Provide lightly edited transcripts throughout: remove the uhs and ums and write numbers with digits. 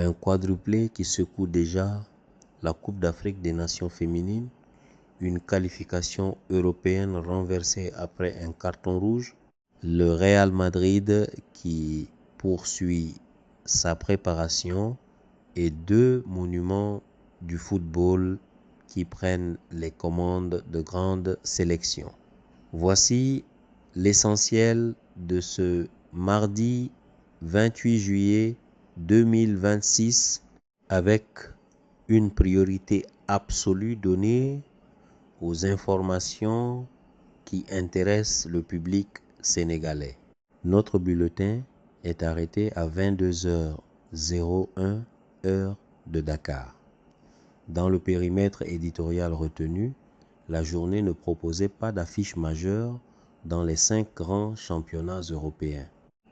Un quadruplé qui secoue déjà la Coupe d'Afrique des Nations féminines, une qualification européenne renversée après un carton rouge, le Real Madrid qui poursuit sa préparation et deux monuments du football qui prennent les commandes de grandes sélections. Voici l'essentiel de ce mardi 28 juillet 2026 avec une priorité absolue donnée aux informations qui intéressent le public sénégalais. Notre bulletin est arrêté à 22h01 heure de Dakar. Dans le périmètre éditorial retenu, la journée ne proposait pas d'affiche majeure dans les 5 grands championnats européens.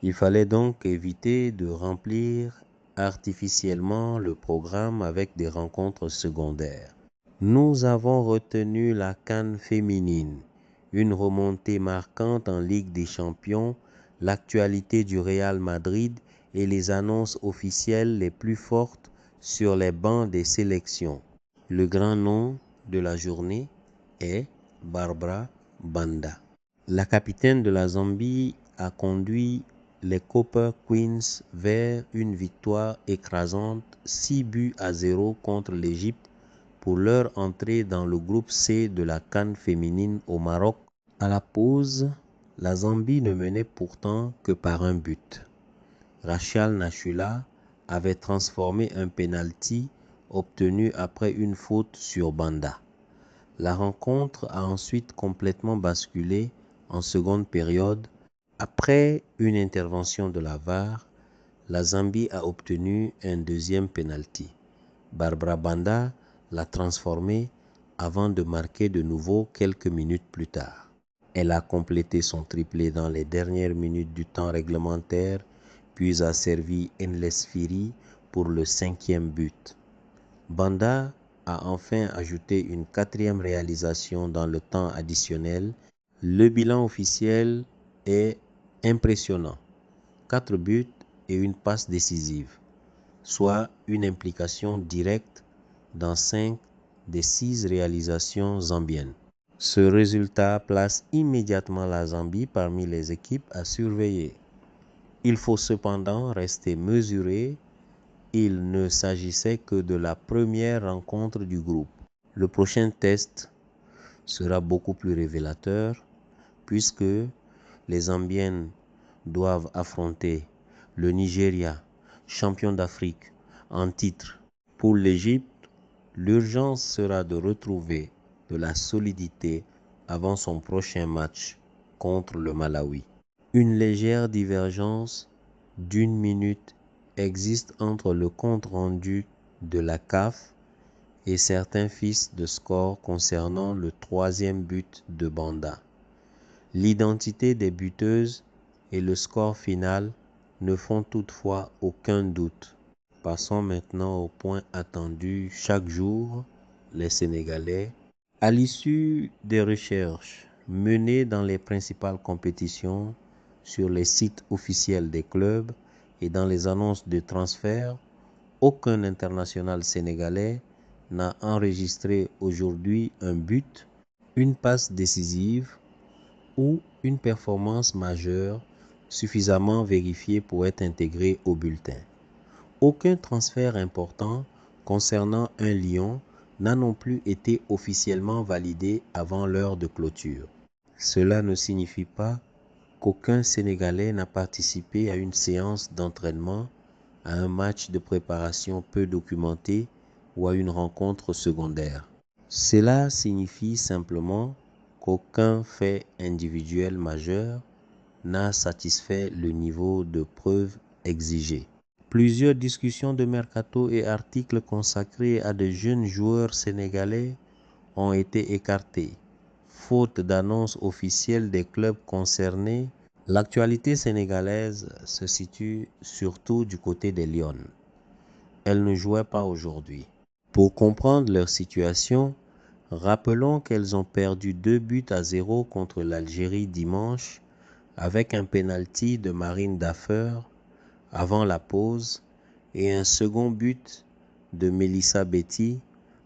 Il fallait donc éviter de remplir artificiellement le programme avec des rencontres secondaires. Nous avons retenu la CAN féminine, une remontée marquante en Ligue des Champions, l'actualité du Real Madrid et les annonces officielles les plus fortes sur les bancs des sélections. Le grand nom de la journée est Barbara Banda. La capitaine de la Zambie a conduit les Copper Queens vers une victoire écrasante 6-0 contre l'Égypte pour leur entrée dans le groupe C de la CAN féminine au Maroc. À la pause, la Zambie ne menait pourtant que par un but. Rachel Nashula avait transformé un penalty obtenu après une faute sur Banda. La rencontre a ensuite complètement basculé en seconde période. Après une intervention de la VAR, la Zambie a obtenu un deuxième penalty. Barbara Banda l'a transformé avant de marquer de nouveau quelques minutes plus tard. Elle a complété son triplé dans les dernières minutes du temps réglementaire, puis a servi Enlesfiri pour le 5e but. Banda a enfin ajouté une 4e réalisation dans le temps additionnel. Le bilan officiel est impressionnant. 4 buts et une passe décisive, soit une implication directe dans 5 des 6 réalisations zambiennes. Ce résultat place immédiatement la Zambie parmi les équipes à surveiller. Il faut cependant rester mesuré. Il ne s'agissait que de la première rencontre du groupe. Le prochain test sera beaucoup plus révélateur puisque les Zambiennes doivent affronter le Nigeria, champion d'Afrique en titre. Pour l'Égypte, l'urgence sera de retrouver de la solidité avant son prochain match contre le Malawi. Une légère divergence d'1 minute existe entre le compte-rendu de la CAF et certains fils de score concernant le 3e but de Banda. L'identité des buteuses et le score final ne font toutefois aucun doute. Passons maintenant au point attendu chaque jour, les Sénégalais. À l'issue des recherches menées dans les principales compétitions, sur les sites officiels des clubs et dans les annonces de transfert, aucun international sénégalais n'a enregistré aujourd'hui un but, une passe décisive ou une performance majeure suffisamment vérifiée pour être intégré au bulletin. Aucun transfert important concernant un lion n'a non plus été officiellement validé avant l'heure de clôture. Cela ne signifie pas qu'aucun Sénégalais n'a participé à une séance d'entraînement, à un match de préparation peu documenté ou à une rencontre secondaire. Cela signifie simplement qu'aucun fait individuel majeur n'a satisfait le niveau de preuve exigé. Plusieurs discussions de mercato et articles consacrés à de jeunes joueurs sénégalais ont été écartés. Faute d'annonce officielle des clubs concernés, l'actualité sénégalaise se situe surtout du côté des Lions. Elles ne jouaient pas aujourd'hui. Pour comprendre leur situation, rappelons qu'elles ont perdu 2-0 contre l'Algérie dimanche avec un penalty de Marine Daffer avant la pause et un second but de Melissa Betty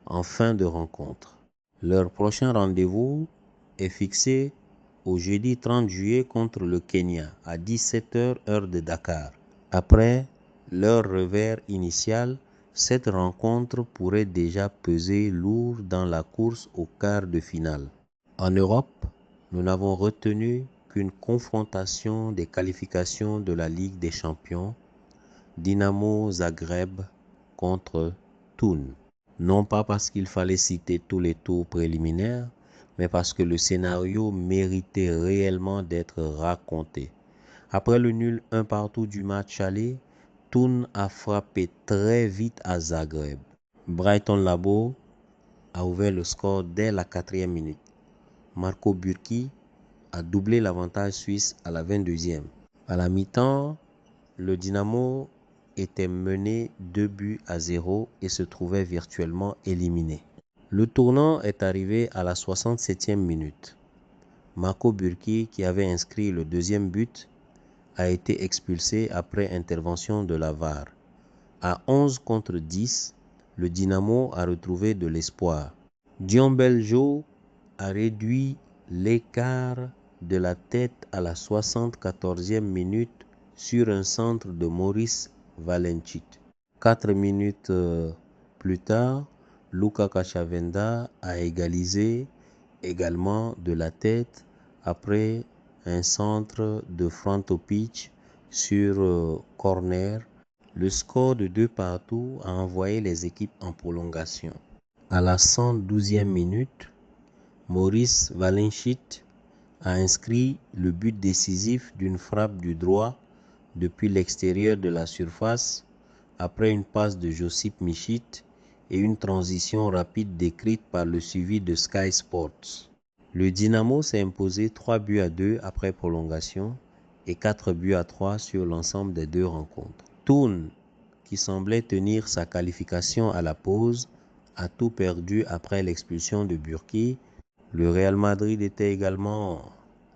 en fin de rencontre. Leur prochain rendez-vous est fixé au jeudi 30 juillet contre le Kenya à 17 h heure de Dakar. Après leur revers initial, cette rencontre pourrait déjà peser lourd dans la course au quart de finale. En Europe, nous n'avons retenu qu'une confrontation des qualifications de la Ligue des Champions, Dinamo Zagreb contre Thun. Non pas parce qu'il fallait citer tous les tours préliminaires, mais parce que le scénario méritait réellement d'être raconté. Après le nul 1-1 du match aller, Thun a frappé très vite à Zagreb. Brighton Labo a ouvert le score dès la 4e minute. Marco Bürki a doublé l'avantage suisse à la 22e. À la mi-temps, le Dynamo était mené 2-0 et se trouvait virtuellement éliminé. Le tournant est arrivé à la 67e minute. Marco Bürki, qui avait inscrit le deuxième but, a été expulsé après intervention de la VAR. À 11 contre 10, le Dynamo a retrouvé de l'espoir. Dion Beljo a réduit l'écart de la tête à la 74e minute sur un centre de Maurice Valencic. 4 minutes plus tard, Luka Kachavenda a égalisé également de la tête après un centre de Frantopic sur corner. Le score de 2-2 a envoyé les équipes en prolongation. À la 112e minute, Maurice Valencic a inscrit le but décisif d'une frappe du droit depuis l'extérieur de la surface après une passe de Josip Michit et une transition rapide décrite par le suivi de Sky Sports. Le Dynamo s'est imposé 3-2 après prolongation et 4-3 sur l'ensemble des deux rencontres. Thun, qui semblait tenir sa qualification à la pause, a tout perdu après l'expulsion de Bürki. Le Real Madrid était également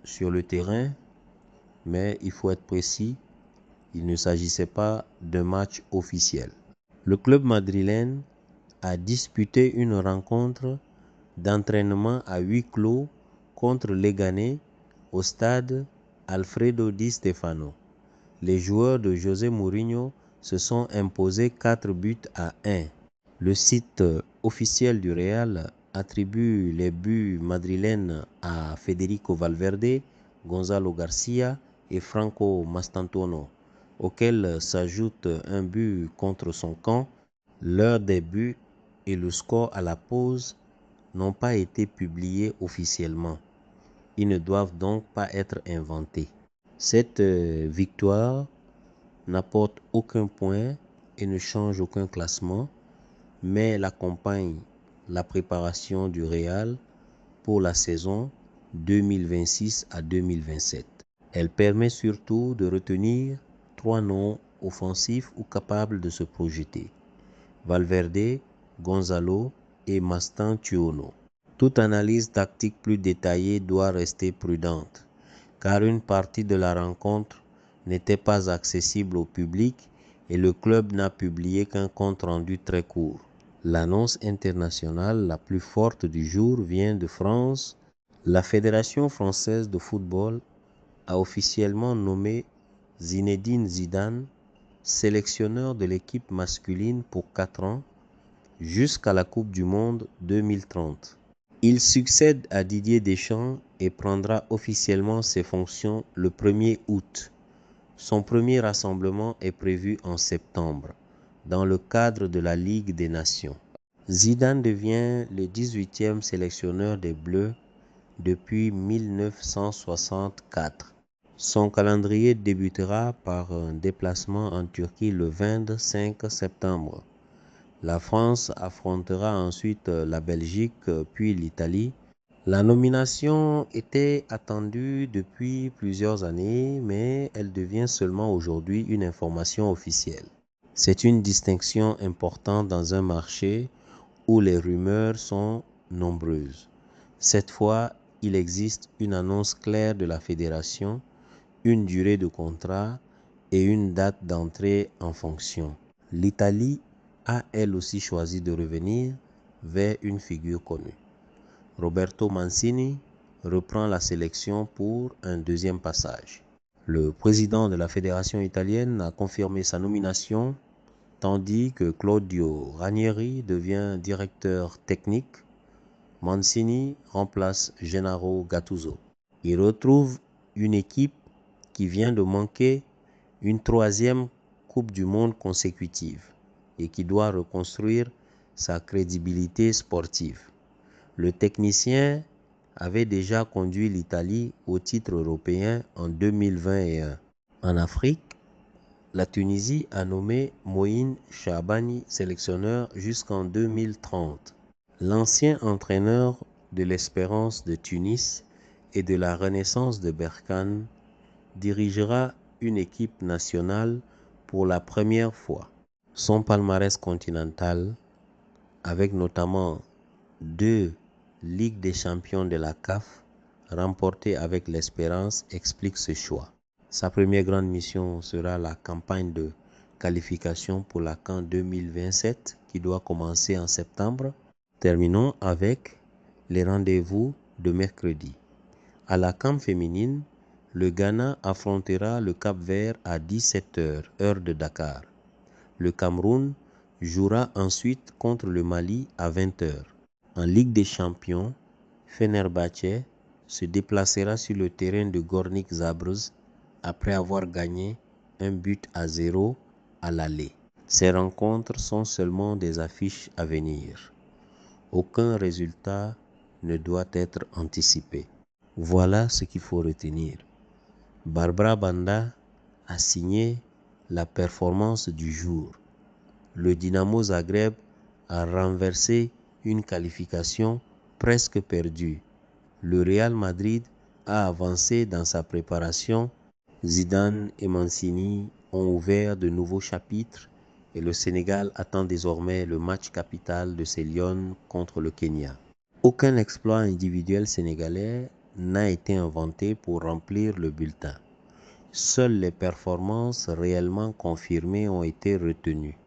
sur le terrain, mais il faut être précis, il ne s'agissait pas d'un match officiel. Le club madrilène a disputé une rencontre d'entraînement à huis clos contre Leganés au stade Alfredo Di Stefano. Les joueurs de José Mourinho se sont imposés 4-1. Le site officiel du Real attribue les buts madrilènes à Federico Valverde, Gonzalo Garcia et Franco Mastantuono, auquel s'ajoute un but contre son camp. L'heure des buts et le score à la pause n'ont pas été publiés officiellement. Ils ne doivent donc pas être inventés. Cette victoire n'apporte aucun point et ne change aucun classement, mais elle accompagne la préparation du Real pour la saison 2026 à 2027. Elle permet surtout de retenir 3 noms offensifs ou capables de se projeter: Valverde, Gonzalo et Mastantuono. Toute analyse tactique plus détaillée doit rester prudente, car une partie de la rencontre n'était pas accessible au public et le club n'a publié qu'un compte-rendu très court. L'annonce internationale la plus forte du jour vient de France. La Fédération française de football a officiellement nommé Zinedine Zidane sélectionneur de l'équipe masculine pour 4 ans jusqu'à la Coupe du Monde 2030. Il succède à Didier Deschamps et prendra officiellement ses fonctions le 1er août. Son premier rassemblement est prévu en septembre, dans le cadre de la Ligue des Nations. Zidane devient le 18e sélectionneur des Bleus depuis 1964. Son calendrier débutera par un déplacement en Turquie le 25 septembre. La France affrontera ensuite la Belgique puis l'Italie. La nomination était attendue depuis plusieurs années, mais elle devient seulement aujourd'hui une information officielle. C'est une distinction importante dans un marché où les rumeurs sont nombreuses. Cette fois, il existe une annonce claire de la fédération, une durée de contrat et une date d'entrée en fonction. L'Italie a elle aussi choisi de revenir vers une figure connue. Roberto Mancini reprend la sélection pour un deuxième passage. Le président de la fédération italienne a confirmé sa nomination, tandis que Claudio Ranieri devient directeur technique. Mancini remplace Gennaro Gattuso. Il retrouve une équipe qui vient de manquer une troisième Coupe du Monde consécutive et qui doit reconstruire sa crédibilité sportive. Le technicien avait déjà conduit l'Italie au titre européen en 2021. En Afrique, la Tunisie a nommé Moïne Chabani sélectionneur jusqu'en 2030. L'ancien entraîneur de l'Espérance de Tunis et de la Renaissance de Berkane dirigera une équipe nationale pour la première fois. Son palmarès continental, avec notamment 2 Ligues des champions de la CAF remportées avec l'Espérance, explique ce choix. Sa première grande mission sera la campagne de qualification pour la CAN 2027 qui doit commencer en septembre. Terminons avec les rendez-vous de mercredi. À la CAN féminine, le Ghana affrontera le Cap-Vert à 17h, heure de Dakar. Le Cameroun jouera ensuite contre le Mali à 20h. En Ligue des Champions, Fenerbahçe se déplacera sur le terrain de Gornik Zabrze après avoir gagné 1-0 à l'aller. Ces rencontres sont seulement des affiches à venir. Aucun résultat ne doit être anticipé. Voilà ce qu'il faut retenir. Barbara Banda a signé la performance du jour. Le Dynamo Zagreb a renversé une qualification presque perdue. Le Real Madrid a avancé dans sa préparation. Zidane et Mancini ont ouvert de nouveaux chapitres et le Sénégal attend désormais le match capital de ses Lions contre le Kenya. Aucun exploit individuel sénégalais n'a été inventé pour remplir le bulletin. Seules les performances réellement confirmées ont été retenues.